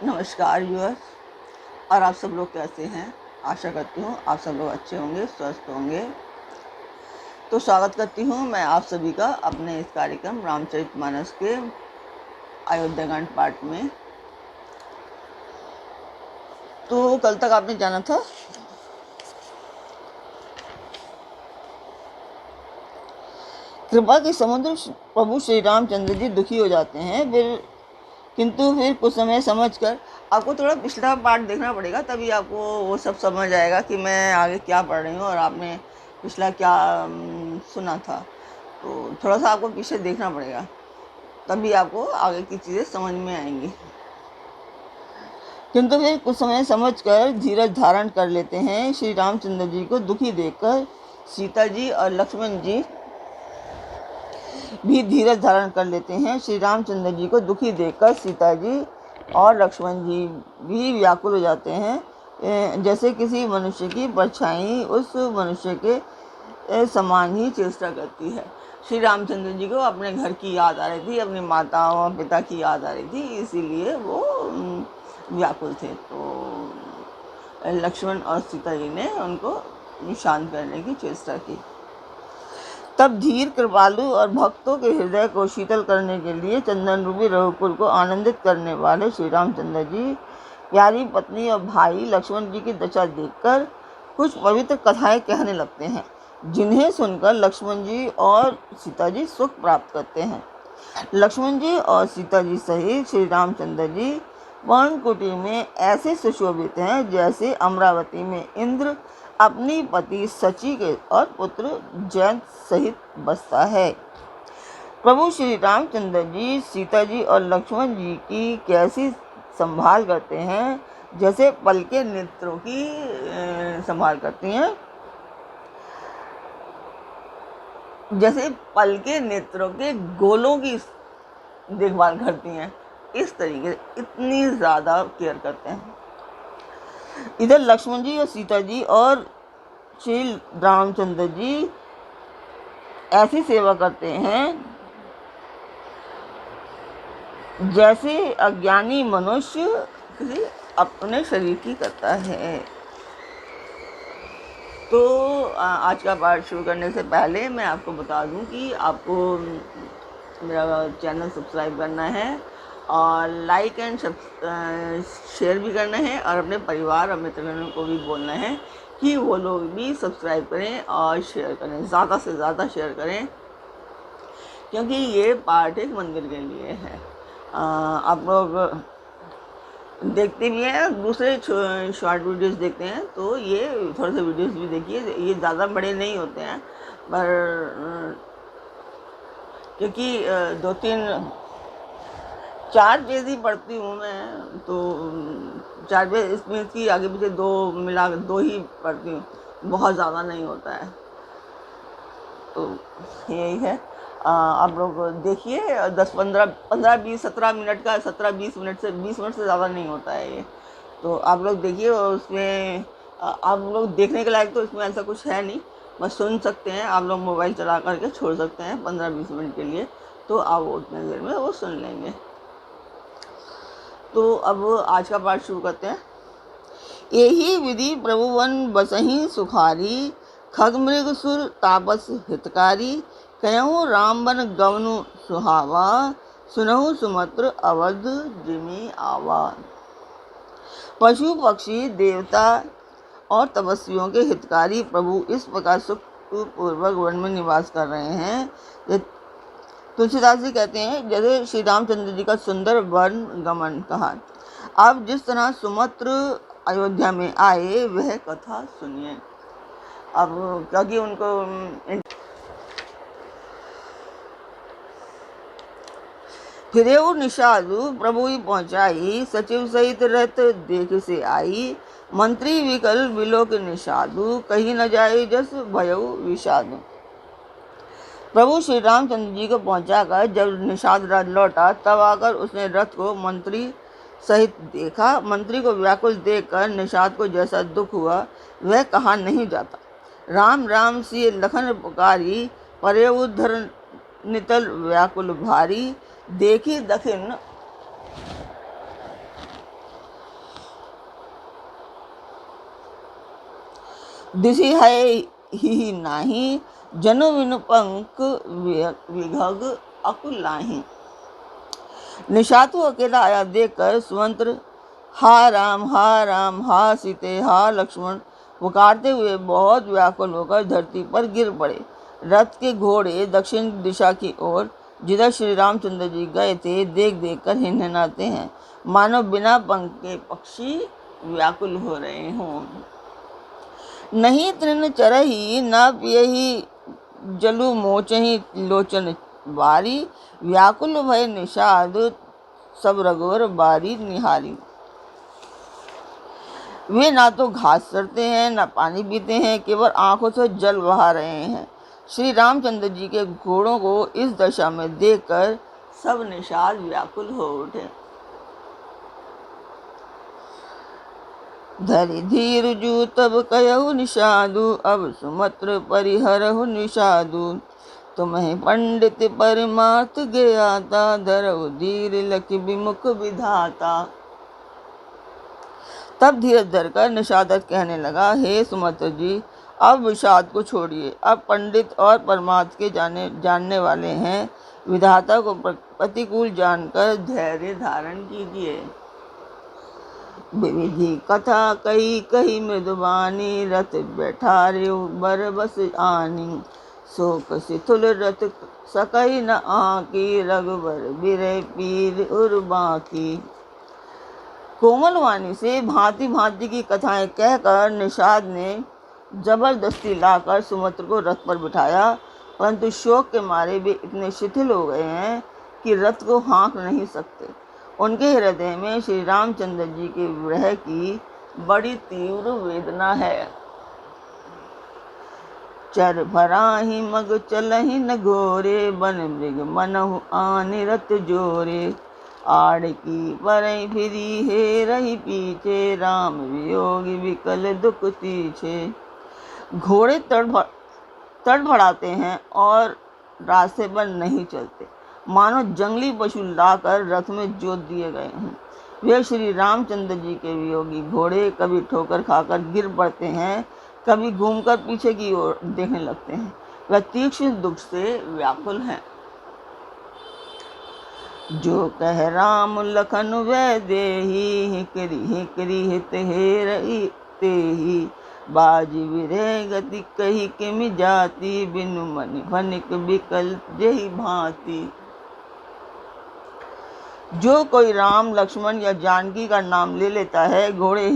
नमस्कार व्यूअर्स। और आप सब लोग कैसे हैं? आशा करती हूँ आप सब लोग अच्छे होंगे, स्वस्थ होंगे। तो स्वागत करती हूँ मैं आप सभी का अपने इस कार्यक्रम रामचरितमानस के अयोध्याकांड पाठ में। तो कल तक आपने जाना था कृपा के समुद्र प्रभु श्री रामचंद्र जी दुखी हो जाते हैं, किंतु फिर कुछ समय समझकर आपको थोड़ा पिछला पार्ट देखना पड़ेगा, तभी आपको वो सब समझ आएगा कि मैं आगे क्या पढ़ रही हूँ और आपने पिछला क्या सुना था। तो थोड़ा सा आपको पीछे देखना पड़ेगा, तभी आपको आगे की चीज़ें समझ में आएंगी। किंतु फिर कुछ समय समझकर धीरज धारण कर लेते हैं। श्री रामचंद्र जी को दुखी देखकर सीता जी और लक्ष्मण जी भी धीरज धारण कर लेते हैं। श्री रामचंद्र जी को दुखी देखकर सीता जी और लक्ष्मण जी भी व्याकुल हो जाते हैं। जैसे किसी मनुष्य की परछाई उस मनुष्य के समान ही चेष्टा करती है। श्री रामचंद्र जी को अपने घर की याद आ रही थी, अपनी माता और पिता की याद आ रही थी, इसीलिए वो व्याकुल थे। तो लक्ष्मण और सीता जी ने उनको शांत करने की चेष्टा की। तब धीर, कृपालु और भक्तों के हृदय को शीतल करने के लिए चंदन रूपी रघुकुल को आनंदित करने वाले श्री रामचंद्र जी प्यारी पत्नी और भाई लक्ष्मण जी की दशा देखकर कुछ पवित्र कथाएं कहने लगते हैं, जिन्हें सुनकर लक्ष्मण जी और सीता जी सुख प्राप्त करते हैं। लक्ष्मण जी और सीता जी सहित श्री रामचंद्र जी पर्णकुटी में ऐसे सुशोभित हैं जैसे अमरावती में इंद्र अपनी पति सची के और पुत्र जयंत सहित बसता है। प्रभु श्री रामचंद्र जी सीता जी और लक्ष्मण जी की कैसी संभाल करते हैं, जैसे पल के नेत्रों की संभाल करती हैं, जैसे पल के नेत्रों के गोलों की देखभाल करती हैं, इस तरीके से इतनी ज़्यादा केयर करते हैं। इधर लक्ष्मण जी और सीता जी और श्री रामचंद्र जी ऐसी सेवा करते हैं जैसे अज्ञानी मनुष्य किसी अपने शरीर की करता है। तो आज का पाठ शुरू करने से पहले मैं आपको बता दूं कि आपको मेरा चैनल सब्सक्राइब करना है और लाइक एंड शेयर भी करना है, और अपने परिवार और मित्रों को भी बोलना है कि वो लोग भी सब्सक्राइब करें और शेयर करें, ज़्यादा से ज़्यादा शेयर करें, क्योंकि ये पाठ एक मंदिर के लिए है। आप लोग देखते भी हैं, दूसरे शॉर्ट वीडियोस देखते हैं, तो ये थोड़े से वीडियोस भी देखिए। ये ज़्यादा बड़े नहीं होते हैं, पर क्योंकि 4 पेज ही पढ़ती हूँ मैं, तो 4 पेज इसमें इसकी आगे पीछे 2 मिला 2 ही पढ़ती हूँ, बहुत ज़्यादा नहीं होता है। तो यही है, आप लोग देखिए। 15 20 17 मिनट का, 17-20 मिनट से 20 मिनट से ज़्यादा नहीं होता है ये। तो आप लोग देखिए, और उसमें आप लोग देखने के लायक तो इसमें ऐसा कुछ है नहीं, बस सुन सकते हैं। आप लोग मोबाइल चला करके छोड़ सकते हैं 15-20 मिनट के लिए, तो आप उतने देर में वो सुन लेंगे। तो अब आज का पाठ शुरू करते हैं। यही विधि प्रभुवन बसही सुखारी, खग मृग सुर तापस हितकारी, कयहु राम बन गवनु सुहावा, सुनहु सुमत्र अवध जिमि आवा। पशु पक्षी देवता और तपस्वियों के हितकारी प्रभु इस प्रकार सुखपूर्वक वन में निवास कर रहे हैं। तुलसीदास जी कहते हैं, जैसे श्री रामचंद्र जी का सुंदर वन गमन कहा। अब जिस तरह सुमत्र अयोध्या में आए वह कथा सुनिए। अब क्योंकि उनको फिरेऊ निषादु प्रभु ही पहुँचाई, सचिव सहित रथ देख से आई, मंत्री विकल विलोक निषादु, कहीं न जाए जस भयऊ विषादु। प्रभु श्री रामचंद्र जी को पहुंचाकर जब निषाद राज लौटा, तब आकर उसने रथ को मंत्री सहित देखा। मंत्री को व्याकुल देखकर निषाद को जैसा दुख हुआ वह कहा नहीं जाता। राम राम सी लखन पुकारी, परे उधर नितल व्याकुल भारी, देखी दखिन दिशि है ही नाही, जनु विनु पंख विघग अकुलाही। निशातु अकेला आया देखकर सुमंत्र हा राम हा सीते हा लक्ष्मण पुकारते हुए बहुत व्याकुल होकर धरती पर गिर पड़े। रथ के घोड़े दक्षिण दिशा की ओर जिधर श्री रामचंद्र जी गए थे देख देख कर हिनहिनाते हैं, मानो बिना पंख के पक्षी व्याकुल हो रहे हों। नहीं तृण चरही न पियही जलु मोचही लोचन बारी, व्याकुल भय निषाद सब रघुवर बारी निहारी। वे ना तो घास चरते हैं न पानी पीते हैं, केवल आंखों से जल बहा रहे हैं। श्री रामचंद्र जी के घोड़ों को इस दशा में देखकर सब निषाद व्याकुल हो उठे। धरि धीर जू तब कयहु निषादु, अब सुमत्र परिहरहु निषादु। तुम्हें पंडित परमार्थ ज्ञाता, धरहु धीर लख विमुख विधाता। तब धीरज धरकर निषादक कहने लगा, हे सुमत्र जी, अब विषाद को छोड़िए, अब पंडित और परमार्थ के जानने वाले हैं, विधाता को प्रतिकूल जानकर धैर्य धारण कीजिए। विविधि कथा कही कही मृदुबानी, रथ बैठारे बर बस आनी। शोक शिथुल रथ सकई न आकी, रघुबर बिरह पीर उर्बाकी। कोमल वाणी से भांति भांति की कथाएं कहकर निषाद ने जबरदस्ती लाकर सुमंत्र को रथ पर बिठाया, परंतु शोक के मारे वे इतने शिथिल हो गए हैं कि रथ को हाँक नहीं सकते। उनके हृदय में श्री रामचंद्र जी के विरह की बड़ी तीव्र वेदना है। चर भराही मग चलहि न घोरे, बन मृग मनहु आनि रथ जोरे। आड़ की परई फिरी हे रही पीछे, राम वियोगी विकल दुख तीछे। घोड़े तड़फड़ाते हैं और रास्ते पर नहीं चलते, मानो जंगली पशु लाकर रथ में जोत दिए गए हैं। वे श्री रामचंद्र जी के वियोगी घोड़े कभी ठोकर खाकर गिर पड़ते हैं, कभी घूमकर पीछे की ओर देखने लगते हैं। वह तीक्ष्ण दुख से व्याकुल हैं। जो कह राम लखन वै देही, हिकरी हिकरी हित हेरई तेही। बाजी विरह गति कही किमि जाती, बिनु मनि भनिक बिकल जही भांति। जो कोई राम लक्ष्मण या जानकी का नाम ले लेता है, घोड़े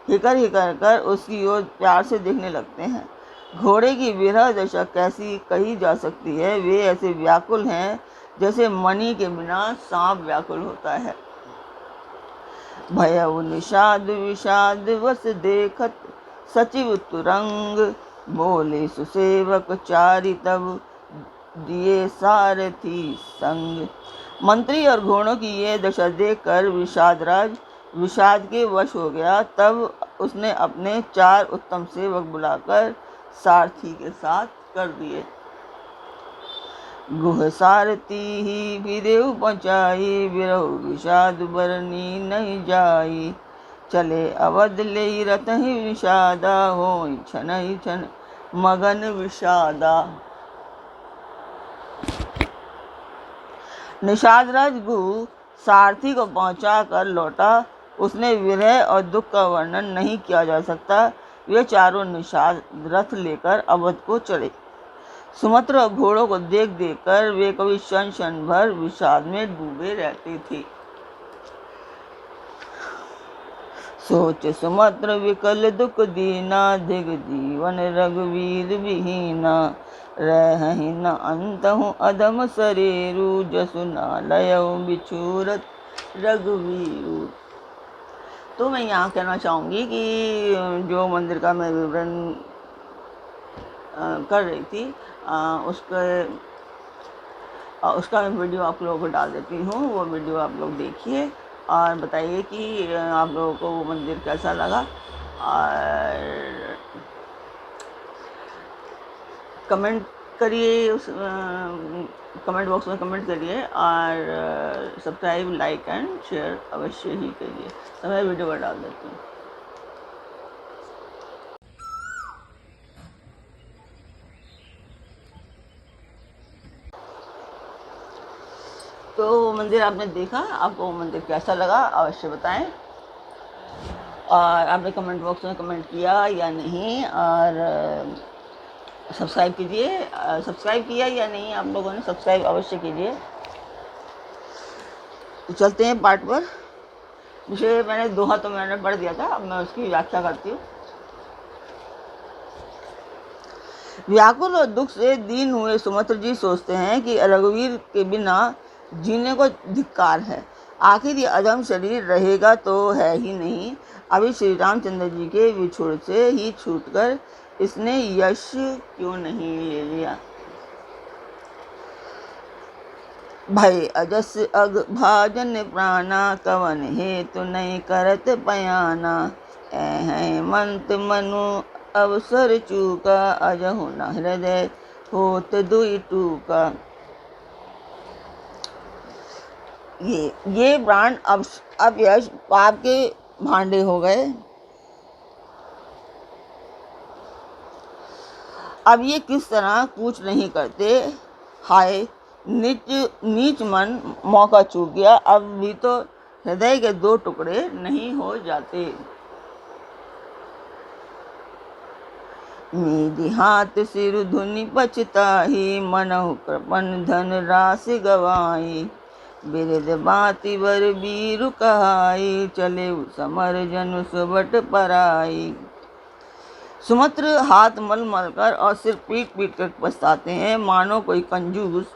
हिकर हिकर कर उसकी ओर प्यार से देखने लगते हैं। घोड़े की विरह दशा कैसी कही जा सकती है। वे ऐसे व्याकुल हैं जैसे मणि के बिना सांप व्याकुल होता है। भयउ निषाद विषाद वस देखत, सचिव तुरंग बोले सुसेवक चारि तब, दिए सारथी संग। मंत्री और घोड़ों की ये दशा देखकर विषादराज विषाद के वश हो गया। तब उसने अपने 4 उत्तम सेवक बुलाकर सारथी के साथ कर दिए। गुह सारथी ही फिरेउ पहुँचाई, बिरहु विषाद बरनी नहीं जाई। चले अवध ले रथ ही विषादा, होई छन ही छन मगन विषादा। निषादराज गुह सारथी को पहुँचा कर लौटा। उसने विरह और दुख का वर्णन नहीं किया जा सकता। वे चारों निषाद रथ लेकर अवध को चले। सुमंत्र और घोड़ों को देख देख कर वे कभी क्षण क्षण भर विषाद में डूबे रहते थे। सोच सुमंत्र विकल दुख दीना, दिग जीवन रघुवीर विहीना। रहहि न अंतहु अधम शरीरु, जसु न लयउ बिछूरत रघुवीरु। तो मैं यहाँ कहना चाहूँगी कि जो मंदिर का मैं विवरण कर रही थी, उसका मैं वीडियो आप लोगों को डाल देती हूँ। वो वीडियो आप लोग देखिए और बताइए कि आप लोगों को वो मंदिर कैसा लगा, और कमेंट करिए, उस कमेंट बॉक्स में कमेंट करिए, और सब्सक्राइब लाइक एंड शेयर अवश्य ही करिए। तो मैं वीडियो डाल देती हूँ। तो वो मंदिर आपने देखा, आपको वो मंदिर कैसा लगा अवश्य बताएं, और आपने कमेंट बॉक्स में कमेंट किया या नहीं, और सब्सक्राइब कीजिए। सब्सक्राइब किया या नहीं आप लोगों ने, सब्सक्राइब अवश्य कीजिए। तो चलते हैं पार्ट पर। विषय मैंने दोहा तो मैंने पढ़ दिया था, अब मैं उसकी व्याख्या करती हूँ। व्याकुल और दुख से दीन हुए सुमंत्र जी सोचते हैं कि रघुवीर के बिना जीने को धिक्कार है। आखिर ये अधम शरीर रहेगा तो है ही नहीं, अभी श्री रामचंद्र जी के विछोड़ से ही छूटकर इसने यश क्यों नहीं ले लिया। भय अजस अग भाजन प्राणा, कवन हेतु नहीं करत पयाना। है मंत मनु अवसर चूका, अजहु न हृदय होत दुई टूका। ये प्राण अब यश पाप के भांडे हो गए। अब ये किस तरह कूच नहीं करते। हाय नीच मन मौका चूक गया, अब भी तो हृदय के दो टुकड़े नहीं हो जाते। मेरी हाथ सिर धुनि पछताही, मनहु कृपन धन राशि गवाई। बिरद बाती बर बीरु कहाई, चले समर जनु सुबट पराई। सुमंत्र हाथ मल मल कर और सिर पीट पीट कर पछताते हैं, मानो कोई कंजूस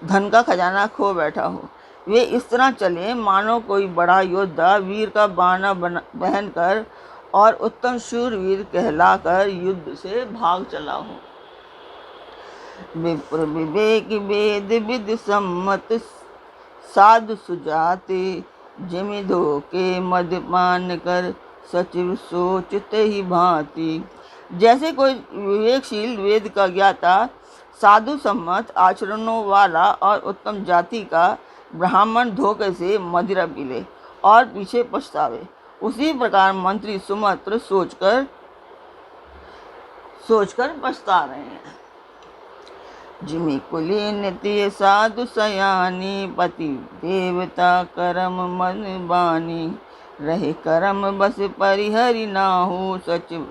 धन का खजाना खो बैठा हो। वे इस तरह चले मानो कोई बड़ा योद्धा वीर का बाना पहन कर और उत्तम शूरवीर कहलाकर युद्ध से भाग चला हो। विप्र विवेक वेद विद सम्मत, साधु सुजाते जिमि धोके मद्यपान कर, सचिव सोचते ही भांति। जैसे कोई विवेकशील वेद का ज्ञाता, साधु सम्मत आचरणों वाला और उत्तम जाति का ब्राह्मण धोखे से मदिरा पी ले और पीछे पछतावे, उसी प्रकार मंत्री सुमंत्र सोचकर पछता रहे हैं। जिमि कुली नित्य साधु सयानी, पति देवता करम मन बानी। रहे करम बस परिहरि नाहु, सचिव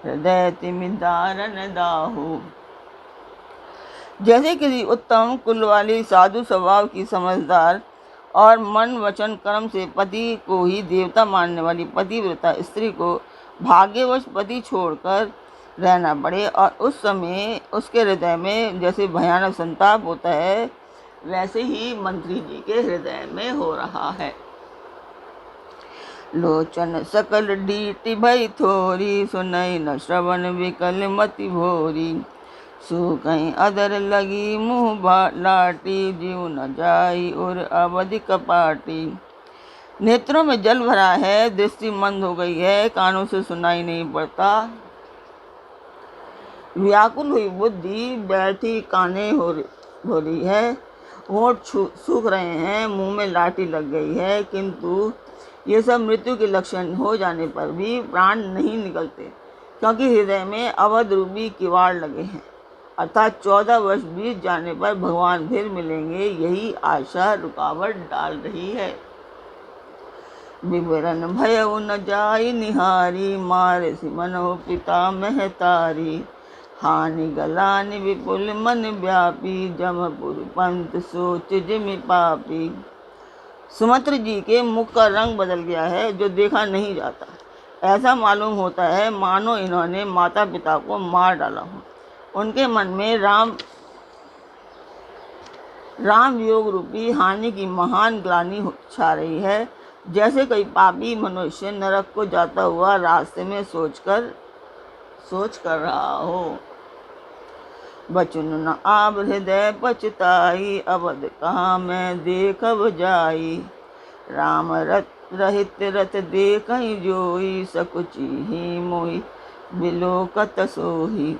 हृदय तिमि दारन दाहु। जैसे किसी उत्तम कुल वाली साधु स्वभाव की समझदार और मन वचन कर्म से पति को ही देवता मानने वाली पतिव्रता स्त्री को भाग्यवश पति छोड़कर रहना पड़े, और उस समय उसके हृदय में जैसे भयानक संताप होता है, वैसे ही मंत्री जी के हृदय में हो रहा है। लोचन सकल डीटी भई थोरी, सुनई न श्रवण विकल मति भोरी। सूखई अदर लगी मुँह लाटी, जीव न जाई और अवधि कपाटी। नेत्रों में जल भरा है, दृष्टि मंद हो गई है, कानों से सुनाई नहीं पड़ता। व्याकुल हुई बुद्धि बैठी काने हो रही है, होंठ सूख रहे हैं, मुंह में लाठी लग गई है, किंतु ये सब मृत्यु के लक्षण हो जाने पर भी प्राण नहीं निकलते, क्योंकि हृदय में अवध रूपी किवाड़ लगे हैं। अर्थात 14 वर्ष बीत जाने पर भगवान फिर मिलेंगे, यही आशा रुकावट डाल रही है। विवरण भयउ न जाई निहारी, मारे सिमनो पिता महतारी। हानि गलानि विपुल मन व्यापी, जमपुर पंत सोच जिमि पापी। सुमंत्र जी के मुख का रंग बदल गया है, जो देखा नहीं जाता। ऐसा मालूम होता है मानो इन्होंने माता पिता को मार डाला हो। उनके मन में राम योग रूपी हानि की महान ग्लानि छा रही है, जैसे कोई पापी मनुष्य नरक को जाता हुआ रास्ते में सोच कर रहा हो। बचन न आब हृदय पछताई, अवध कहाँ मैं देखब जाई। राम रहित रथ देखहि जोई, सकुचि ही मोहि बिलोकत सोही।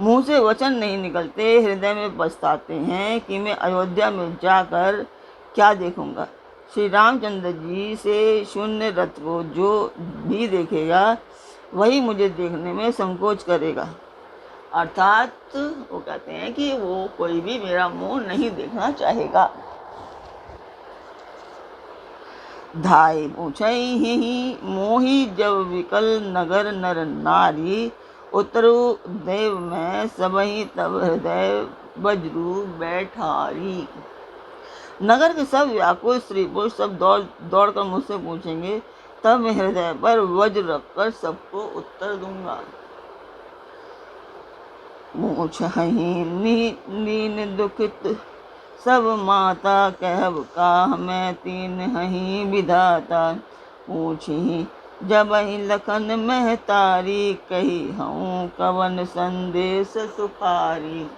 मुँह से वचन नहीं निकलते, हृदय में पछताते हैं कि मैं अयोध्या में जाकर क्या देखूंगा। श्री रामचंद्र जी से शून्य रथ को जो भी देखेगा वही मुझे देखने में संकोच करेगा। अर्थात वो कहते हैं कि वो कोई भी मेरा मुंह नहीं देखना चाहेगा। धाई पूछहि मोहि जब विकल नगर नर नारी, उतरु देव में सबहि तब हृदय बजरू बैठारी। नगर के सब व्याकुल स्त्री पुरुष सब दौड़ दौड़ कर मुझसे पूछेंगे, तब मैं हृदय पर वज्र रखकर सबको उत्तर दूंगा। पूछहि लीन दुखित सब माता, कहब काह मैं तीन हहि विधाता। पूछहि जबहि लखन महतारी, कही हूँ कवन संदेश सुखारी।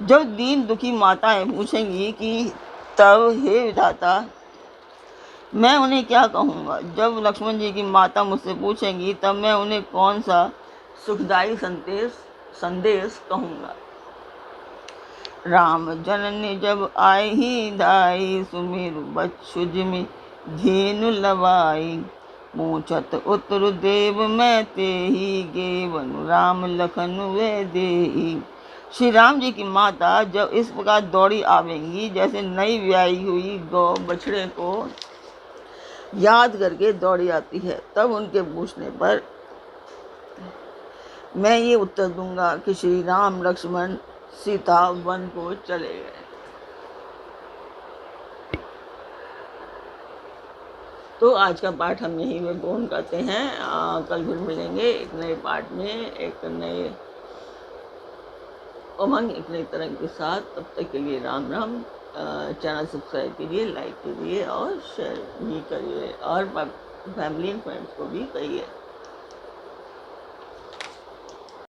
जब दीन दुखी माताएं पूछेंगी कि तब हे विधाता मैं उन्हें क्या कहूँगा, जब लक्ष्मण जी की माता मुझसे पूछेंगी तब मैं उन्हें कौन सा सुखदायी संदेश कहूँगा। राम जननी जब आई ही दाई, सुमिरु बच्छु जिमि धेनु लवाई। पूछत उत्तर देव मैं तेहि, गेवनु राम लखन वे देहि। श्री राम जी की माता जब इस प्रकार दौड़ी आवेंगी जैसे नई ब्याई हुई गौ बछड़े को याद करके दौड़ी आती है, तब उनके पूछने पर मैं ये उत्तर दूंगा कि श्री राम लक्ष्मण सीता वन को चले गए। तो आज का पाठ हम यहीं में पूर्ण करते हैं। कल फिर मिलेंगे एक नए पाठ में, एक नए उमंग, एक नई तरंग के साथ। तब तक के लिए राम राम। चैनल सब्सक्राइब कीजिए, लाइक कीजिए और शेयर भी करिए और फैमिली एंड फ्रेंड्स को भी कहिए।